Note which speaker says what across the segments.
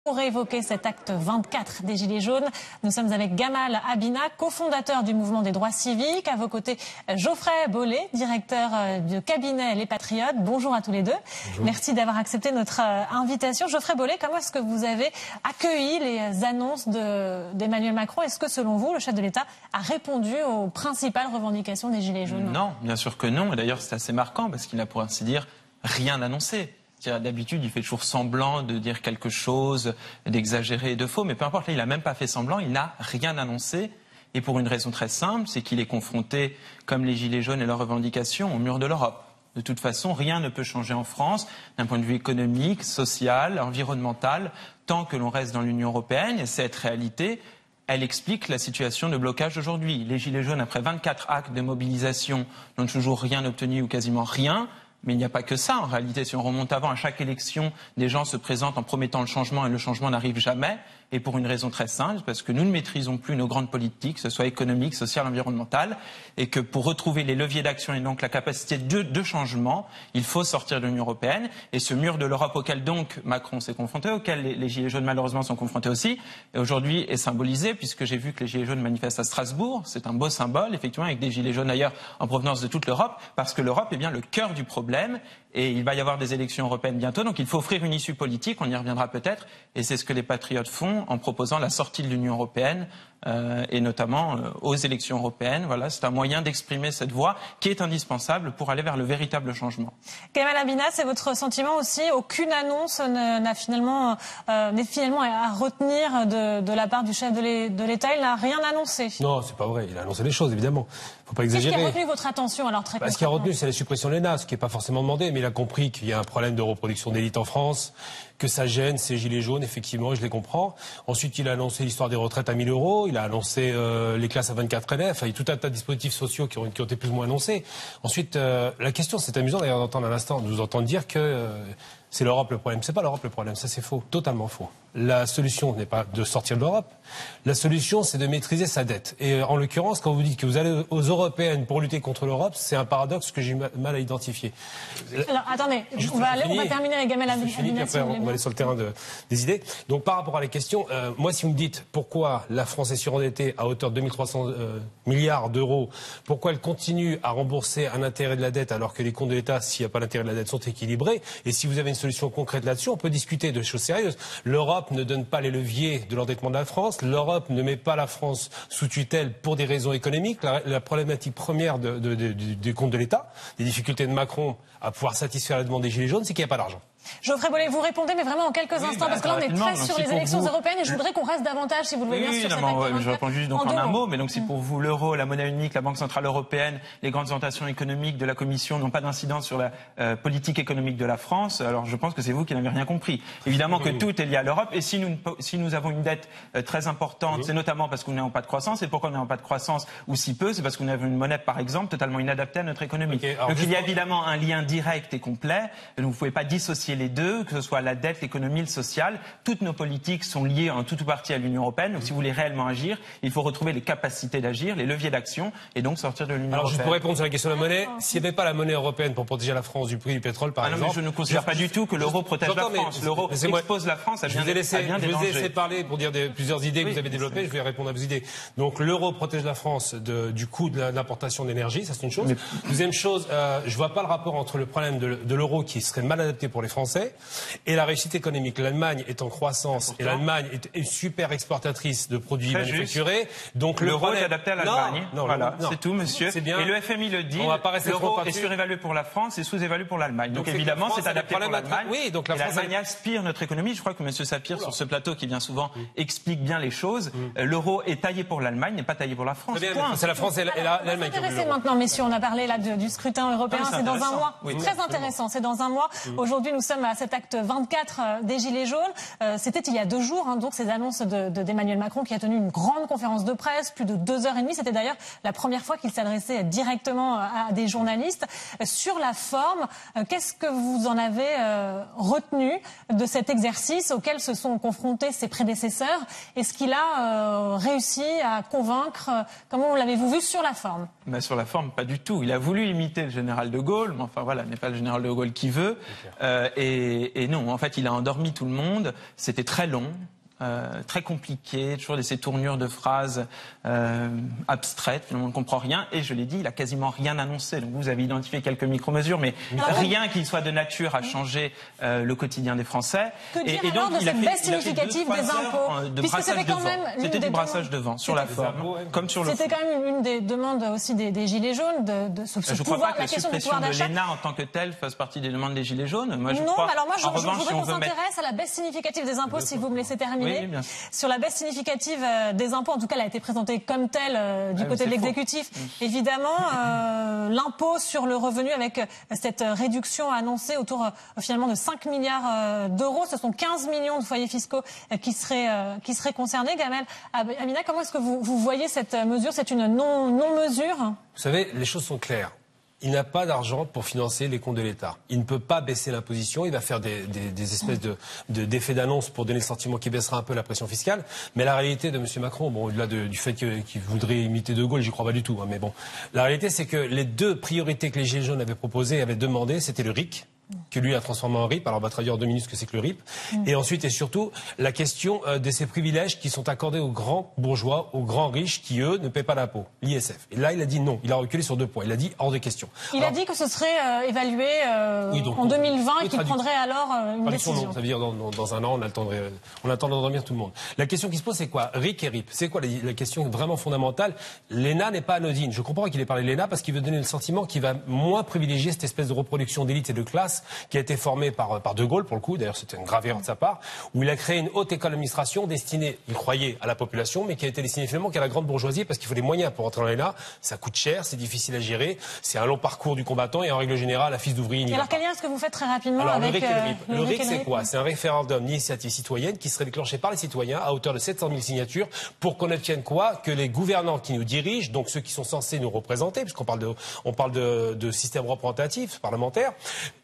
Speaker 1: Pour évoquer cet acte 24 des Gilets jaunes, nous sommes avec Gamal Abina, cofondateur du mouvement des droits civiques. À vos côtés, Geoffrey Bollé, directeur du cabinet Les Patriotes. Bonjour à tous les deux. Bonjour. Merci d'avoir accepté notre invitation. Geoffrey Bollé, comment est-ce que vous avez accueilli les annonces d'Emmanuel Macron? Est-ce que, selon vous, le chef de l'État a répondu aux principales revendications des Gilets jaunes?
Speaker 2: Non, bien sûr que non. Et d'ailleurs, c'est assez marquant parce qu'il n'a, pour ainsi dire, rien annoncé. D'habitude, il fait toujours semblant de dire quelque chose, d'exagérer et de faux, mais peu importe, là, il n'a même pas fait semblant, il n'a rien annoncé. Et pour une raison très simple, c'est qu'il est confronté, comme les Gilets jaunes et leurs revendications, au mur de l'Europe. De toute façon, rien ne peut changer en France, d'un point de vue économique, social, environnemental, tant que l'on reste dans l'Union européenne. Et cette réalité, elle explique la situation de blocage d'aujourd'hui. Les Gilets jaunes, après 24 actes de mobilisation, n'ont toujours rien obtenu ou quasiment rien. Mais il n'y a pas que ça. En réalité, si on remonte avant, à chaque élection, des gens se présentent en promettant le changement et le changement n'arrive jamais. Et pour une raison très simple, parce que nous ne maîtrisons plus nos grandes politiques, que ce soit économique, sociale, environnementale, et que pour retrouver les leviers d'action et donc la capacité de changement, il faut sortir de l'Union européenne. Et ce mur de l'Europe auquel donc Macron s'est confronté, auquel les Gilets jaunes malheureusement sont confrontés aussi, et aujourd'hui est symbolisé, puisque j'ai vu que les Gilets jaunes manifestent à Strasbourg. C'est un beau symbole, effectivement, avec des Gilets jaunes d'ailleurs en provenance de toute l'Europe, parce que l'Europe est bien le cœur du problème. Et il va y avoir des élections européennes bientôt, donc il faut offrir une issue politique, on y reviendra peut-être, et c'est ce que les Patriotes font en proposant la sortie de l'Union européenne, et notamment aux élections européennes. Voilà, c'est un moyen d'exprimer cette voix qui est indispensable pour aller vers le véritable changement.
Speaker 1: Gamal Abina, c'est votre sentiment aussi? Aucune annonce n'est finalement à retenir de la part du chef de l'État. Il n'a rien annoncé.
Speaker 3: Non, c'est pas vrai. Il a annoncé les choses, évidemment. Faut pas exagérer.
Speaker 1: Qu'est-ce qui a retenu votre attention alors très concrètement?
Speaker 3: Ce qui a retenu, c'est la suppression de l'ENA, ce qui n'est pas forcément demandé, mais il a compris qu'il y a un problème de reproduction d'élite en France, que ça gêne ces gilets jaunes, effectivement, et je les comprends. Ensuite, il a annoncé l'histoire des retraites à 1 000 €, il a annoncé les classes à 24 élèves, il y a tout un tas de dispositifs sociaux qui ont été plus ou moins annoncés. Ensuite, la question, c'est amusant d'ailleurs d'entendre à l'instant, de vous entendre dire que c'est l'Europe le problème. C'est pas l'Europe le problème, ça c'est faux, totalement faux. La solution n'est pas de sortir de l'Europe, la solution c'est de maîtriser sa dette. Et en l'occurrence, quand vous dites que vous allez aux européennes pour lutter contre l'Europe, c'est un paradoxe que j'ai mal à identifier.
Speaker 1: Alors attendez, on va terminer avec Gamal Abina.
Speaker 3: Après, on va aller sur le terrain des idées. Donc par rapport à la question, moi si vous me dites pourquoi la France est surendettée à hauteur de 2300 milliards d'euros, pourquoi elle continue à rembourser un intérêt de la dette alors que les comptes de l'État, s'il n'y a pas d'intérêt de la dette, sont équilibrés, et si vous avez une solution concrète là-dessus, on peut discuter de choses sérieuses. L'Europe ne donne pas les leviers de l'endettement de la France. L'Europe ne met pas la France sous tutelle pour des raisons économiques. La problématique première des comptes de l'État, des difficultés de Macron à pouvoir satisfaire la demande des Gilets jaunes, c'est qu'il n'y a pas d'argent.
Speaker 1: Geoffrey Bollé, vous répondez, mais vraiment en quelques instants, parce que là on est très sur les élections européennes et je voudrais qu'on reste davantage, si vous le voulez bien, sur cette acte.
Speaker 2: Je réponds juste donc en un mot, mais donc si pour vous l'euro, la monnaie unique, la Banque centrale européenne, les grandes orientations économiques de la Commission n'ont pas d'incidence sur la politique économique de la France, alors je pense que c'est vous qui n'avez rien compris. Évidemment que tout est lié à l'Europe, et si nous avons une dette très importante, c'est notamment parce que nous n'avons pas de croissance, et pourquoi nous n'avons pas de croissance, ou si peu, c'est parce que nous avons une monnaie, par exemple, totalement inadaptée à notre économie. Donc il y a évidemment un lien direct et complet, donc vous ne pouvez pas dissocier les deux, que ce soit la dette, l'économie, le social. Toutes nos politiques sont liées en tout ou partie à l'Union européenne. Donc si vous voulez réellement agir, il faut retrouver les capacités d'agir, les leviers d'action, et donc sortir de l'Union européenne.
Speaker 3: Alors juste pour répondre sur la question de la monnaie, s'il n'y avait pas la monnaie européenne pour protéger la France du prix du pétrole, par exemple...
Speaker 2: Non, mais je ne considère pas du tout que l'euro protège la France. L'euro expose la France à bien des dangers. Je vous ai laissé parler pour dire plusieurs idées que vous avez développées. Je vais répondre à vos idées. Donc l'euro protège la France du coût de l'importation d'énergie, ça c'est une chose. Deuxième chose, je ne vois pas le rapport entre le problème de l'euro qui serait mal adapté pour les Français et la réussite économique. L'Allemagne est en croissance et l'Allemagne est une super exportatrice de produits manufacturés. Donc l'euro est adapté à l'Allemagne. Voilà, c'est tout, monsieur.
Speaker 3: Bien.
Speaker 2: Et le FMI le dit. L'euro est surévalué pour la France et sous-évalué pour l'Allemagne. Donc évidemment, c'est adapté pour l'Allemagne.
Speaker 3: Oui, donc
Speaker 2: l'Allemagne aspire notre économie. Je crois que monsieur Sapir, sur ce plateau, qui vient souvent, explique bien les choses. L'euro est taillé pour l'Allemagne, n'est pas taillé pour la France.
Speaker 3: C'est la France et l'Allemagne qui ont
Speaker 1: l'euro. Maintenant, messieurs, on a parlé là du scrutin européen. C'est dans un mois. Très intéressant. C'est dans un mois. Aujourd'hui, nous sommes à cet acte 24 des Gilets jaunes. C'était il y a 2 jours, donc ces annonces d'Emmanuel Macron, qui a tenu une grande conférence de presse, plus de 2h30. C'était d'ailleurs la première fois qu'il s'adressait directement à des journalistes. Sur la forme, qu'est-ce que vous en avez retenu de cet exercice auquel se sont confrontés ses prédécesseurs? Est-ce qu'il a réussi à convaincre? Comment l'avez-vous vu sur la forme?
Speaker 2: Sur la forme, pas du tout. Il a voulu imiter le général de Gaulle, mais enfin voilà, n'est pas le général de Gaulle qui veut. Et Et non, en fait, il a endormi tout le monde. C'était très long. Très compliqué, toujours ces tournures de phrases abstraites, on ne comprend rien. Et je l'ai dit, il a quasiment rien annoncé. Donc vous avez identifié quelques micro-mesures, mais rien qui soit de nature à changer le quotidien des Français.
Speaker 1: Que dire et donc, de cette baisse significative des impôts, puisque c'était quand même
Speaker 2: c'était du brassage de vent sur la forme, comme sur le fond.
Speaker 1: C'était quand même une des demandes aussi des Gilets jaunes de ce
Speaker 2: je
Speaker 1: pouvoir,
Speaker 2: crois pas que la suppression de l'ENA en tant que telle fasse partie des demandes des Gilets jaunes.
Speaker 1: Moi, je voudrais qu'on s'intéresse à la baisse significative des impôts, si vous me laissez terminer.
Speaker 2: Oui, bien sûr.
Speaker 1: Sur la baisse significative des impôts, en tout cas, elle a été présentée comme telle du côté de l'exécutif. Évidemment, l'impôt sur le revenu avec cette réduction annoncée autour finalement de 5 milliards d'euros. Ce sont 15 millions de foyers fiscaux qui seraient concernés. Gamel, Amina, comment est-ce que vous voyez cette mesure? C'est une non-mesure?
Speaker 3: Vous savez, les choses sont claires. Il n'a pas d'argent pour financer les comptes de l'État. Il ne peut pas baisser l'imposition. Il va faire des espèces d'effets d'annonce pour donner le sentiment qu'il baissera un peu la pression fiscale. Mais la réalité de M. Macron, bon, au-delà du fait qu'il voudrait imiter De Gaulle, j'y crois pas du tout. Hein, mais bon, la réalité, c'est que les deux priorités que les Gilets jaunes avaient proposées, avaient demandé, c'était le RIC, que lui a transformé en RIP. Alors on va traduire en 2 minutes ce que c'est que le RIP. Et ensuite et surtout la question de ces privilèges qui sont accordés aux grands bourgeois, aux grands riches qui eux ne paient pas d'impôts, l'ISF. Et là il a dit non, il a reculé sur 2 points. Il a dit hors de question.
Speaker 1: Il a dit que ce serait évalué en 2020 et qu'il prendrait alors une décision.
Speaker 3: Non, ça veut dire dans un an on a le temps d'endormir tout le monde. La question qui se pose c'est quoi? RIC et RIP. C'est quoi la question vraiment fondamentale? L'ENA n'est pas anodine. Je comprends qu'il ait parlé de l'ENA parce qu'il veut donner le sentiment qu'il va moins privilégier cette espèce de reproduction d'élite et de classe qui a été formé par De Gaulle, pour le coup, d'ailleurs c'était une grave erreur de sa part, où il a créé une haute école d'administration destinée, il croyait, à la population, mais qui a été destinée finalement qu'à la grande bourgeoisie, parce qu'il faut des moyens pour entrer dans l'ENA, ça coûte cher, c'est difficile à gérer, c'est un long parcours du combattant, et en règle générale, un fils d'ouvrier n'y va pas.
Speaker 1: Alors quel lien est-ce que vous faites très rapidement
Speaker 3: avec
Speaker 1: le RIC?
Speaker 3: Le RIC, c'est quoi? C'est un référendum d'initiative citoyenne qui serait déclenché par les citoyens à hauteur de 700 000 signatures pour qu'on obtienne quoi? Que les gouvernants qui nous dirigent, donc ceux qui sont censés nous représenter, puisqu'on parle de système représentatif, parlementaire,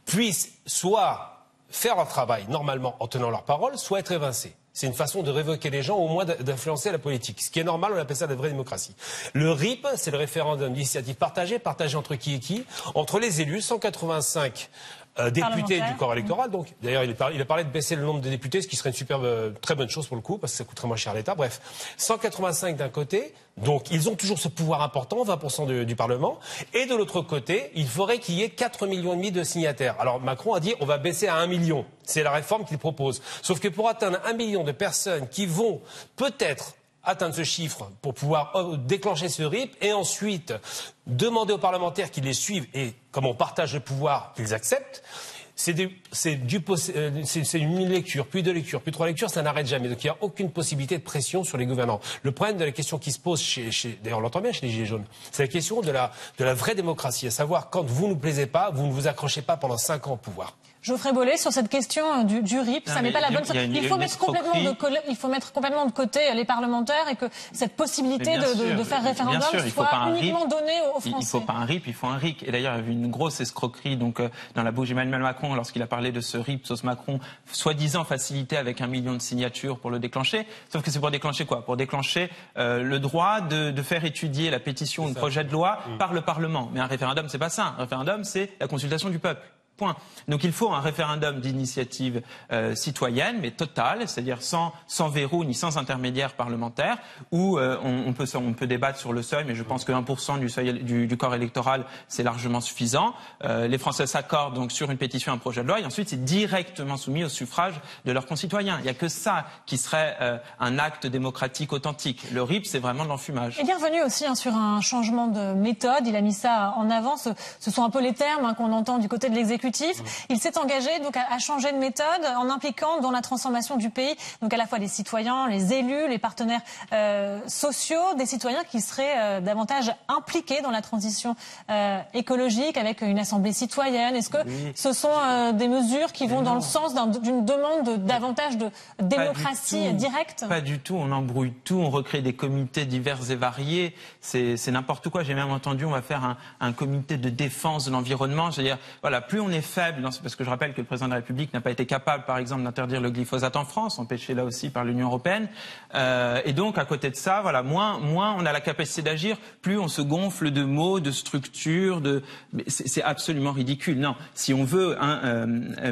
Speaker 3: puissent soit faire leur travail normalement en tenant leur parole, soit être évincés. C'est une façon de révoquer les gens, au moins d'influencer la politique. Ce qui est normal, on appelle ça la vraie démocratie. Le RIP, c'est le référendum d'initiative partagée entre qui et qui? Entre les élus, 185 députés du corps électoral. Donc, d'ailleurs, il a parlé de baisser le nombre de députés, ce qui serait une très bonne chose pour le coup, parce que ça coûterait moins cher à l'État. Bref, 185 d'un côté. Donc, ils ont toujours ce pouvoir important, 20% du Parlement. Et de l'autre côté, il faudrait qu'il y ait 4,5 millions de signataires. Alors, Macron a dit, on va baisser à 1 million. C'est la réforme qu'il propose. Sauf que pour atteindre 1 million de personnes qui vont peut-être atteindre ce chiffre pour pouvoir déclencher ce RIP et ensuite demander aux parlementaires qu'ils les suivent et, comme on partage le pouvoir, qu'ils acceptent. C'est une lecture, puis 2 lectures, puis 3 lectures, ça n'arrête jamais. Donc il n'y a aucune possibilité de pression sur les gouvernants. Le problème de la question qui se pose d'ailleurs on l'entend bien chez les Gilets jaunes, c'est la question de la vraie démocratie, à savoir quand vous ne nous plaisez pas, vous ne vous accrochez pas pendant 5 ans au pouvoir.
Speaker 1: Geoffrey Bollé, sur cette question du RIP, ça n'est pas la bonne. Il faut mettre complètement de côté les parlementaires et que cette possibilité de faire référendum soit uniquement donnée aux Français.
Speaker 2: Il ne faut pas un RIP, il faut un RIC. Et d'ailleurs, il y a eu une grosse escroquerie dans la bouche d'Emmanuel Macron lorsqu'il a parlé de ce RIP sauce Macron, soi-disant facilité avec 1 million de signatures pour le déclencher. Sauf que c'est pour déclencher quoi? Pour déclencher le droit de faire étudier la pétition ou le projet de loi par le Parlement. Mais un référendum, c'est pas ça. Un référendum, c'est la consultation du peuple. Point. Donc il faut un référendum d'initiative citoyenne, mais total, c'est-à-dire sans verrou ni sans intermédiaire parlementaire, où on peut débattre sur le seuil, mais je pense que 1% du seuil du corps électoral, c'est largement suffisant. Les Français s'accordent donc sur une pétition, un projet de loi, et ensuite c'est directement soumis au suffrage de leurs concitoyens. Il n'y a que ça qui serait un acte démocratique authentique. Le RIP, c'est vraiment de l'enfumage.
Speaker 1: Il est revenu aussi sur un changement de méthode, il a mis ça en avant, ce sont un peu les termes qu'on entend du côté de l'exécutif. Il s'est engagé donc à changer de méthode en impliquant dans la transformation du pays donc à la fois les citoyens, les élus, les partenaires sociaux, des citoyens qui seraient davantage impliqués dans la transition écologique avec une assemblée citoyenne. Est-ce que ce sont des mesures qui vont dans le sens d'une demande de davantage de démocratie directe?
Speaker 2: Pas du tout, on embrouille tout, on recrée des comités divers et variés, c'est n'importe quoi. J'ai même entendu on va faire un comité de défense de l'environnement. C'est-à-dire, voilà, plus on on est faible, parce que je rappelle que le président de la République n'a pas été capable, par exemple, d'interdire le glyphosate en France, empêché là aussi par l'Union européenne. Et donc, à côté de ça, voilà, moins on a la capacité d'agir, plus on se gonfle de mots, de structures, c'est absolument ridicule. Non, si on veut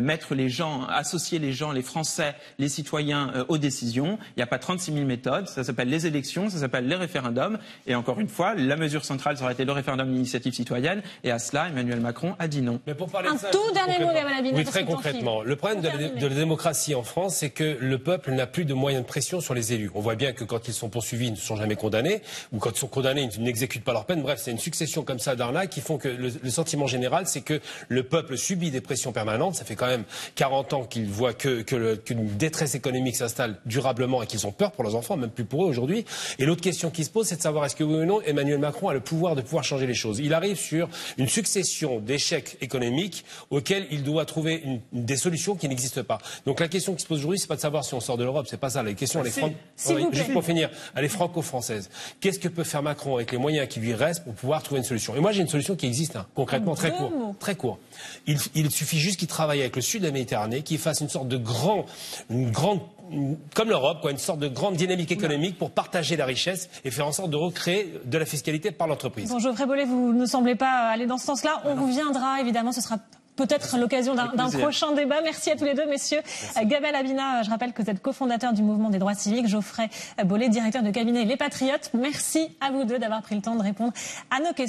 Speaker 2: mettre les gens, associer les gens, les Français, les citoyens aux décisions, il n'y a pas 36 000 méthodes. Ça s'appelle les élections, ça s'appelle les référendums. Et encore une fois, la mesure centrale, ça aurait été le référendum d'initiative citoyenne. Et à cela, Emmanuel Macron a dit non.
Speaker 3: Mais pour parler
Speaker 1: un tout dernier mot, Gabriel Abina.
Speaker 3: Oui, très concrètement. Le problème de la démocratie en France, c'est que le peuple n'a plus de moyens de pression sur les élus. On voit bien que quand ils sont poursuivis, ils ne sont jamais condamnés, ou quand ils sont condamnés, ils n'exécutent pas leur peine. Bref, c'est une succession comme ça d'arnaques qui font que le sentiment général, c'est que le peuple subit des pressions permanentes. Ça fait quand même 40 ans qu'ils voient qu'une détresse économique s'installe durablement et qu'ils ont peur pour leurs enfants, même plus pour eux aujourd'hui. Et l'autre question qui se pose, c'est de savoir est-ce que oui ou non Emmanuel Macron a le pouvoir de pouvoir changer les choses. Il arrive sur une succession d'échecs économiques auxquels il doit trouver des solutions qui n'existent pas. Donc la question qui se pose aujourd'hui, c'est pas de savoir si on sort de l'Europe, c'est pas ça. La question, juste pour finir, elle est franco-française. Qu'est-ce que peut faire Macron avec les moyens qui lui restent pour pouvoir trouver une solution? Et moi, j'ai une solution qui existe, concrètement, très court. Il suffit juste qu'il travaille avec le sud de la Méditerranée, qu'il fasse une sorte de comme l'Europe, une sorte de grande dynamique économique pour partager la richesse et faire en sorte de recréer de la fiscalité par l'entreprise.
Speaker 1: Bon, Geoffrey Bollée, vous ne semblez pas aller dans ce sens-là. On reviendra, évidemment, ce sera peut-être l'occasion d'un prochain débat. Merci à tous les deux, messieurs. Gabriel Abina, je rappelle que vous êtes cofondateur du mouvement des droits civiques. Geoffrey Bollée, directeur de cabinet Les Patriotes. Merci à vous deux d'avoir pris le temps de répondre à nos questions.